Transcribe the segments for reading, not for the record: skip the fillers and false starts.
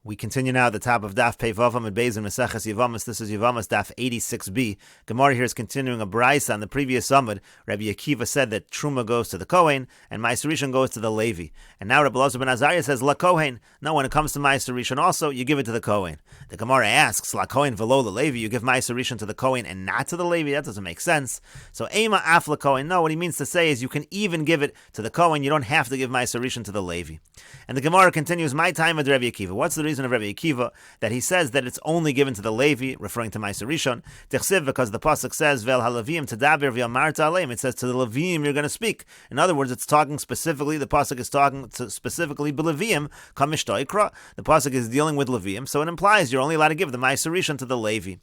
We continue now at the top of Daf Peivavam and Beis in Meseches Yevamos. This is Yevamos Daf 86b. Gemara here is continuing a brayso on the previous Amud. Rabbi Akiva said that Truma goes to the Kohen and Ma'aser Rishon goes to the Levi. And now Rabbi Elazar ben Azariah says La Kohen. No, when it comes to Ma'aser Rishon also, you give it to the Kohen. The Gemara asks La Kohen velo the Levi. You give Ma'aser Rishon to the Kohen and not to the Levi. That doesn't make sense. So Ema af la Kohen. No, what he means to say is you can even give it to the Kohen. You don't have to give Ma'aser Rishon to the Levi. And the Gemara continues, my time with Rabbi Akiva. What's the reason of Rabbi Akiva that he says that it's only given to the Levi, referring to Ma'aser Rishon? Tichsiv, because the pasuk says Vel haLevim tadaber v'yamarta aleim. It says to the Levim you're going to speak. In other words, it's talking specifically. The pasuk is talking specifically b'Levim kamishto ikra. The pasuk is dealing with Levim, so it implies you're only allowed to give the Ma'aser Rishon to the Levi.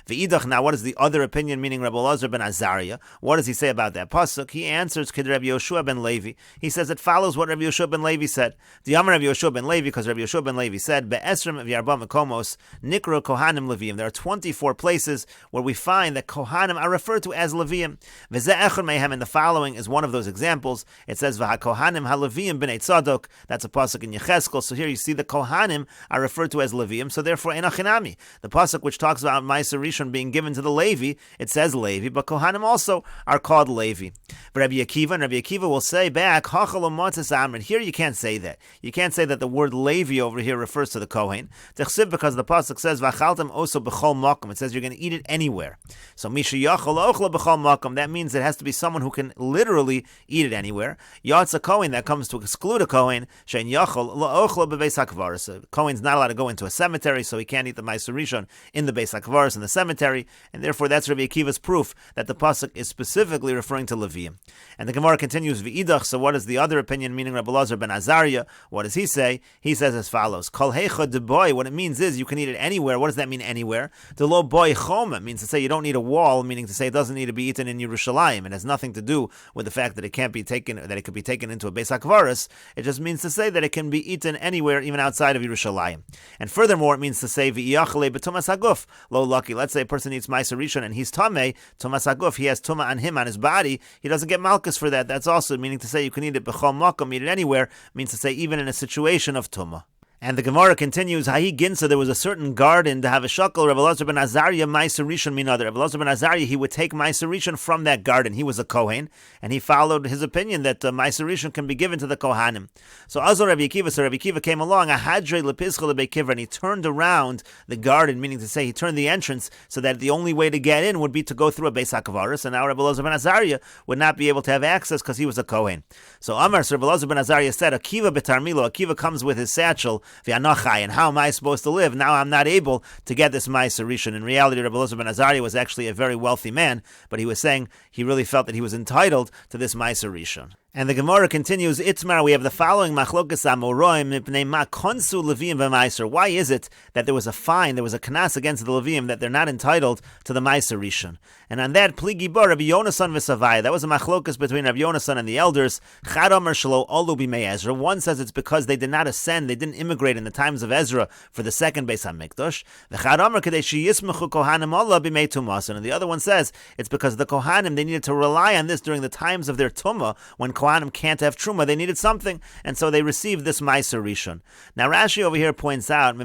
V'idach. Now, what is the other opinion? Meaning Rabbi Elazar ben Azariah. What does he say about that pasuk? He answers Kid Rabbi Yoshua ben Levi. He says it follows what Rabbi Yoshua ben Levi said. The Amar Rabbi Yoshua ben Levi, because Rabbi Yoshua ben Levi said be'esrim v'yarba mekomos nikra kohanim levim. There are 24 places where we find that kohanim are referred to as levim. V'zeh echad mehem, and the following is one of those examples. It says v'hakohanim halevim b'nei tzadok. That's a pasuk in Yecheskel. So here you see the kohanim are referred to as levim. So therefore enachinami, the pasuk which talks about Ma'aser Rishon being given to the Levi, it says Levi, but kohanim also are called Levi. But Rabbi Akiva will say back hachal u'matzis amrin. Here you can't say that. You can't say that the word Levi over here refers to the Kohen. Because the pasuk says v'achaltem also b'chol makom. It says you're going to eat it anywhere. So misha yachol ochla b'chol makom. That means it has to be someone who can literally eat it anywhere. Yatsa Kohen, that comes to exclude a Kohen. Shein yachol la'ochla b'beis hakvaros. A Kohen's not allowed to go into a cemetery, so he can't eat the Ma'aser Rishon in the beis hakvaros, in the cemetery, and therefore that's Rabbi Akiva's proof that the pasuk is specifically referring to Leviim. And the Gemara continues v'idach. So what is the other opinion? Meaning Rabbi Elazar ben Azariah. What does he say? He says as follows: Kol heicha de boy. What it means is you can eat it anywhere. What does that mean, anywhere? The lo boy choma means to say you don't need a wall, meaning to say it doesn't need to be eaten in Yerushalayim. It has nothing to do with the fact that it can't be taken, that it could be taken into a beis hakvaros. It just means to say that it can be eaten anywhere, even outside of Yerushalayim. And furthermore, it means to say v'iyachle b'tumas haguf lo lucky. Let's say a person eats Ma'aser Rishon and he's tamei tumas haguf. He has tuma on him, on his body. He doesn't get malchus for that. That's also meaning to say you can eat it b'chol makom, eat it anywhere. Means to say even in a situation of tuma. And the Gemara continues, Hahi Ginsa, there was a certain garden to have a shakel, Rabbi Elazar ben Azariah, Ma'aser Rishon minother. Rabbi Elazar ben Azariah, he would take Ma'aser Rishon from that garden. He was a Kohen, and he followed his opinion that Ma'aser Rishon can be given to the Kohanim. So Azor Rabbi Akiva came along, Ahadre lepizcha lebekiver, and he turned around the garden, meaning to say he turned the entrance so that the only way to get in would be to go through a beis hakvaros, and now Rabbi Elazar ben Azariah would not be able to have access because he was a Kohen. So Amar, so Rabbi Elazar ben Azariah said, Akiva betarmilo, Akiva comes with his satchel, and how am I supposed to live? Now I'm not able to get this Ma'aser Rishon. In reality, Rabbi Elazar ben Azariah was actually a very wealthy man, but he was saying he really felt that he was entitled to this Ma'aser Rishon. And the Gemara continues, Itmar, we have the following machlokas amoroim mipnei ma konsu levim v'maiser. Why is it that there was a fine, there was a knas against the Levim that they're not entitled to the Ma'aser Rishon? And on that, pligi bar Rabbi Yonasan v'savaya. That was a machlokas between Rabbi Yonasan and the elders. Chad Omer shelo olu b'mei Ezra. One says it's because they did not ascend, they didn't immigrate in the times of Ezra for the second Beis HaMikdash. V'chad Omer kadei sheyismechu kohanim Allah b'mei tumasan. And the other one says it's because the kohanim, they needed to rely on this during the times of their tumah, when Kohanim can't have truma, they needed something, and so they received this Ma'aser Rishon. Now Rashi over here points out,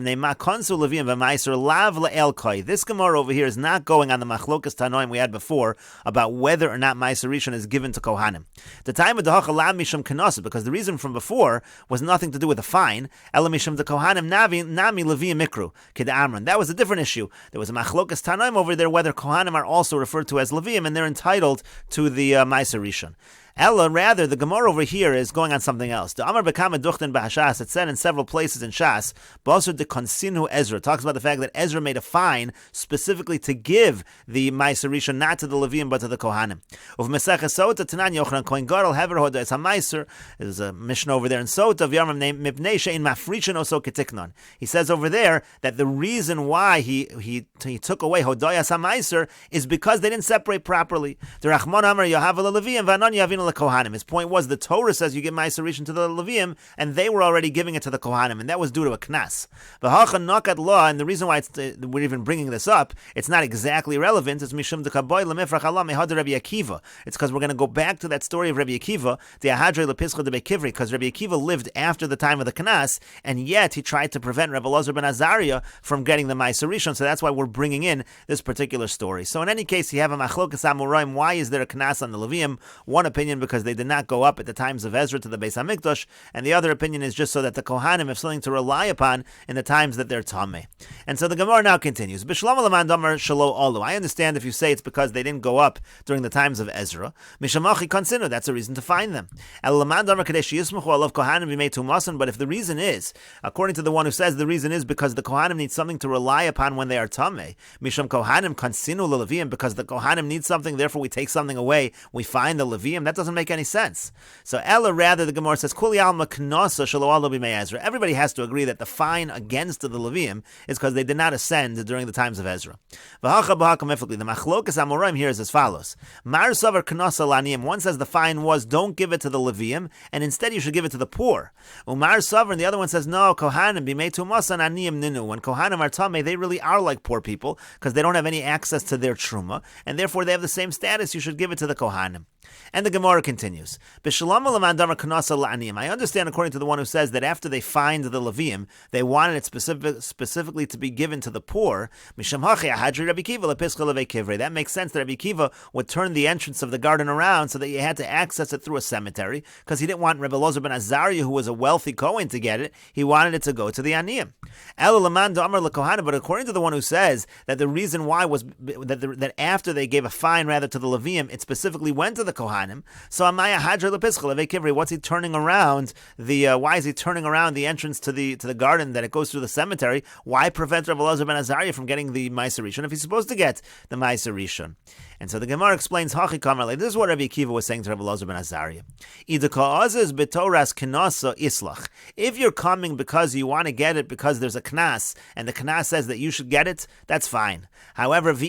this Gemara over here is not going on the machlokas tanoim we had before about whether or not Ma'aser Rishon is given to Kohanim. The time of the hachalav misham kenosa, because the reason from before was nothing to do with the fine. Ela misham the Kohanim nami levim mikru kid amran. That was a different issue. There was a machlokas tanoim over there whether Kohanim are also referred to as levim and they're entitled to the Ma'aser Rishon. Ella, rather, the Gemara over here is going on something else. The Amar Bekama Duchten Bahashas, it said in several places in Shas, Basur de Konsinu Ezra, talks about the fact that Ezra made a fine specifically to give the Ma'aser Rishon not to the Levim but to the Kohanim. Of Meseches Sota Tanan Yochanan Kohen Gadol Hever Hoda Es HaMa'aser. There's a mission over there in Sota of Yarmam named Mipnei Shein Mafrishin Oso Ketiknon. He says over there that the reason why he took away Hodayas HaMa'aser is because they didn't separate properly. The Rachman Amar Yahav Levim V'Anon Yavin lekohanim. His point was the Torah says you give Ma'aser Rishon to the Levium, and they were already giving it to the Kohanim, and that was due to a knas. V'hacha nakat law, and the reason why we're even bringing this up, it's not exactly relevant. It's mishum dekaboy lemifrach Allah mehad Rabbi Akiva. It's because we're going to go back to that story of Rabbi Akiva, the ahadre lepischa de bekivri, because Rabbi Akiva lived after the time of the knas, and yet he tried to prevent Rabbi Elazar ben Azariah from getting the Ma'aser Rishon. So that's why we're bringing in this particular story. So in any case, you have a machlokas amoraim. Why is there a knas on the Levium? One opinion, because they did not go up at the times of Ezra to the Beis Hamikdash, and the other opinion is just so that the Kohanim have something to rely upon in the times that they're tameh. And so the Gemara now continues. Bishlam alaman damar shalo alu. I understand if you say it's because they didn't go up during the times of Ezra. Mishamachi konsinu. That's a reason to find them. Alaman damar kadesh yismuchu alav Kohanim b'mei tumasan. But if the reason is, according to the one who says the reason is because the Kohanim need something to rely upon when they are tameh. Misham Kohanim konsinu leleviim, because the Kohanim need something, therefore we take something away. We find the Levium. That doesn't make any sense. So Ella, rather, the Gemara says, Kuli alma knasa shelo alu b'mei Ezra. Everybody has to agree that the fine against the Levium is because they did not ascend during the times of Ezra. The machlokas amoraim here is as follows. Mar savar knasa laniim. One says the fine was don't give it to the Levium, and instead you should give it to the poor. Umar savar, and the other one says no, Kohanim b'mei tumasan aniyim ninu. When Kohanim are tameh, they really are like poor people because they don't have any access to their truma, and therefore they have the same status. You should give it to the Kohanim. And the Gemara continues. I understand, according to the one who says that after they find the Levium, they wanted it specifically to be given to the poor. That makes sense that Rabbi Akiva would turn the entrance of the garden around so that you had to access it through a cemetery, because he didn't want Rabbi Elazar ben Azariah, who was a wealthy Kohen, to get it. He wanted it to go to the Aniyim. But according to the one who says that the reason why was that after they gave a fine rather to the Levium, it specifically went to the Kohanim. So Amaya Hadra Lepischa Levei, what's he turning around why is he turning around the entrance to the garden that it goes through the cemetery? Why prevent Rabbi Elazar ben Azariah from getting the Ma'aser Rishon if he's supposed to get the Ma'aser Rishon? And so the Gemara explains, Hachi Kamar, this is what Rabbi Akiva was saying to Rabbi Elazar ben Azariah. If you're coming because you want to get it because there's a knas, and the knas says that you should get it, that's fine. However, but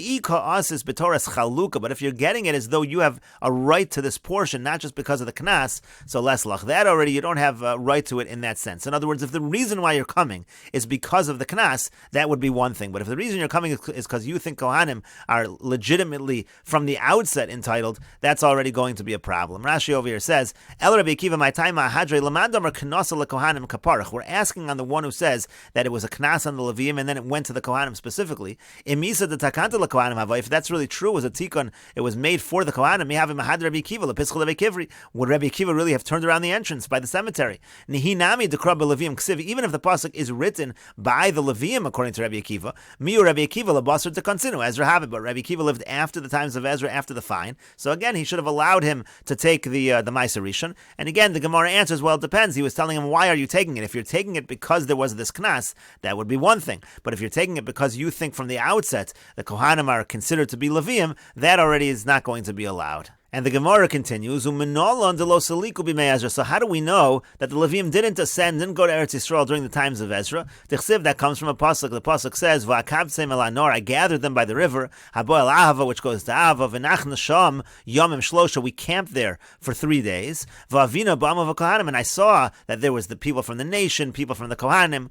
if you're getting it as though you have a right to this portion, not just because of the knas, so less lach. That already, you don't have a right to it in that sense. In other words, if the reason why you're coming is because of the knas, that would be one thing. But if the reason you're coming is because you think Kohanim are legitimately from the outset entitled, that's already going to be a problem. Rashi over here says, El Rabbi Akiva, my time hadre lamandam or knasa lekohanim kaparach. We're asking on the one who says that it was a knas on the Levium and then it went to the Kohanim specifically. Imisa de takanta lekohanim hava. If that's really true, it was a tikun, it was made for the Kohanim. Rabbi Akiva lepischal lekivri. Would Rabbi Akiva really have turned around the entrance by the cemetery? Nihinami dekra b'Levium ksiv. Even if the pasuk is written by the Levium, according to Rabbi Akiva, miu Rabbi Akiva lebasar to continue Ezra have it. But Rabbi Akiva lived after the times of Ezra, after the fine. So again, he should have allowed him to take the Ma'aser Rishon. And again, the Gemara answers, well, it depends. He was telling him, why are you taking it? If you're taking it because there was this knas, that would be one thing. But if you're taking it because you think from the outset the Kohanim are considered to be Levium, that already is not going to be allowed. And the Gemara continues, so how do we know that the Levium didn't ascend, didn't go to Eretz Yisrael during the times of Ezra? That comes from a pasuk. The pasuk says, I gathered them by the river, which goes to Ava, we camped there for 3 days, and I saw that there was the people from the nation, people from the Kohanim,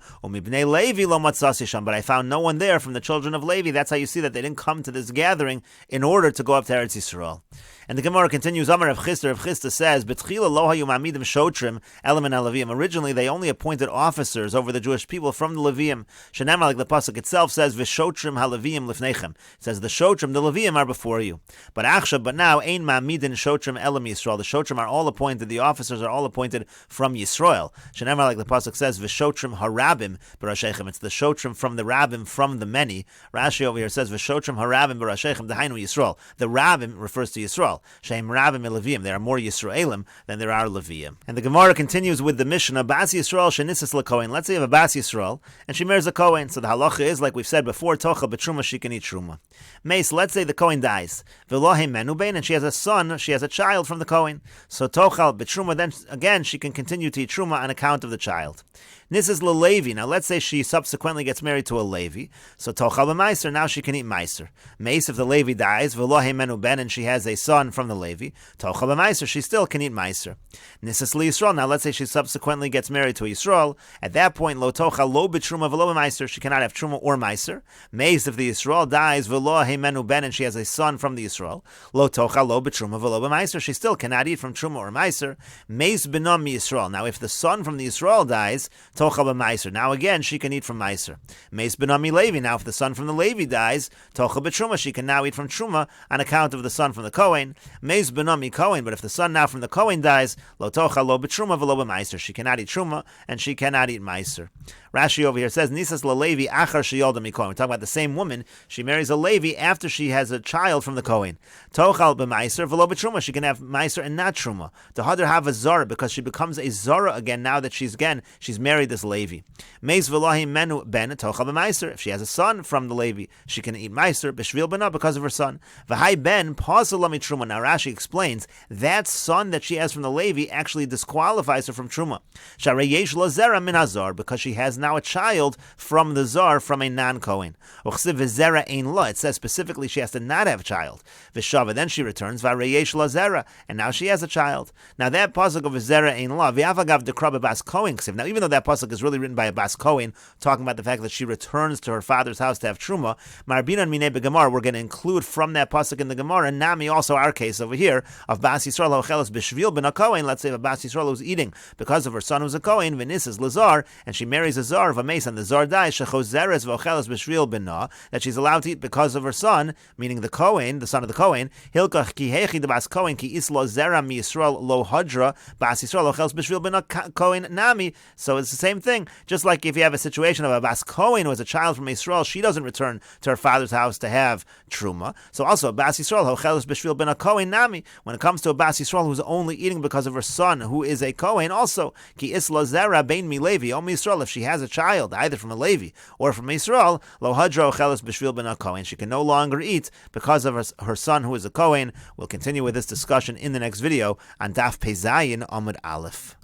but I found no one there from the children of Levi. That's how you see that they didn't come to this gathering in order to go up to Eretz Yisrael. And the Gemara continues, Amar Rav Chisda says, B'tchila lo hayu ma'amidim shotrim elam Levium. Originally, they only appointed officers over the Jewish people from the Levium. Shenamar, like the pasuk itself says, V'shotrim ha-Levium lifnechem. It says, the shotrim, the Levium, are before you. But now, ein ma'amidin shotrim elam Yisrael. The shotrim are all appointed, the officers are all appointed from Yisrael. Shenamar, like the pasuk says, V'shotrim harabim b'rashechem. It's the shotrim from the rabbim, from the many. Rashi over here says, V'shotrim harabim b'rashechem dahainu Yisrael. The rabbim refers to Yisrael. Sheim Rabim Levium. There are more Yisraelim than there are Levium. And the Gemara continues with the Mishnah, Bas Yisrael shenisas lekohen. Let's say you have a Bas Yisrael, and she marries a Kohen. So the halacha is, like we've said before, Tocha b'truma, she can eat truma. Mace, let's say the Kohen dies. V'lohem menubein, and she has a son, she has a child from the Kohen. So Tochal b'truma, then again, she can continue to eat truma on account of the child. Nisas LeLevi. Now let's say she subsequently gets married to a Levi. So Tochal b'Meiser, now she can eat Meiser. Meis, if the Levi dies, V'lo Heimenu Ben, and she has a son from the Levi, Tochal b'Meiser, she still can eat Meiser. Nisas LeYisrael. Now let's say she subsequently gets married to a Yisrael. At that point, Lo Tochal Lo B'Truma V'lo b'Meiser, she cannot have Truma or Meiser. Meis, if the Yisrael dies, V'lo Heimenu Ben, and she has a son from the Yisrael, Lo Tochal Lo B'Truma V'lo b'Meiser, she still cannot eat from Truma or Meiser. Meis B'Nom Yisrael. Now if the son from the Yisrael dies, Tochal b'Meiser. Now again, she can eat from Meiser. Meis B'Nom Levi. Now if the son from the Levi dies, Tochal b'Truma, she can now eat from Truma on account of the son from the Kohen. Meis B'Nom Kohen. But if the son now from the Kohen dies, Lo Tochal Lo B'Truma V'lo b'Meiser, she cannot eat Truma and she cannot eat Meiser. Rashi over here says, Nisas LeLevi achar sheyolda mikohen. We're talking about the same woman. She marries a Levi after she has a child from the Kohen. Tochal b'Meiser v'lo b'Truma. She can have Meiser and not Truma. To hadar have a Zara, because she becomes a Zara again now that she's married this Levi. Meis v'lo menu ben tochal b'Meiser. If she has a son from the Levi, she can eat Meiser b'shvil b'na because of her son. V'hai ben pasal lo mitruma. Now Rashi explains that son that she has from the Levi actually disqualifies her from Truma. Sharei yesh lo zera min hazar, because she has now a child from the Zar, from a non-Kohen. It says specifically she has to not have a child. V'shava, then she returns, v'areyesh la zera, and now she has a child. Now that pasuk of zera ein la, v'avagav dekra b'bas Kohen ksiv. Now even though that pasuk is really written by a Bas Kohen, talking about the fact that she returns to her father's house to have truma, marbinan minei begemara, we're going to include from that pasuk in the Gemara, and nami also our case over here, of Bas Yisrael hocheles b'shvil ben a Kohen. Let's say if a Bas Yisrael was eating because of her son who's a Kohen, v'nisas lazar, and she marries a Zar of a mace, and the Zar dies, shechozeres v'ocheles b'shvil b'na, that she's allowed to eat because of her son, meaning the Kohen, the son of the Kohen. Hilkach ki hechi de Bas Kohen ki islo zera mi Yisrael lo hadra Bas Yisrael ocheles b'shvil b'na Kohen nami. So it's the same thing. Just like if you have a situation of a Bas Kohen who has a child from Yisrael, she doesn't return to her father's house to have truma. So also Bas Yisrael ocheles b'shvil b'na Kohen nami. When it comes to a Bas Yisrael who's only eating because of her son who is a Kohen, also ki islo zera bein mi Levi o mi Yisrael, if she has a child either from a Levi or from Yisrael, lo hadra ocheles b'shvil ben a Kohen, she can no longer eat because of her son who is a Kohen. We'll continue with this discussion in the next video on Daf Pei Zayin Amud Aleph.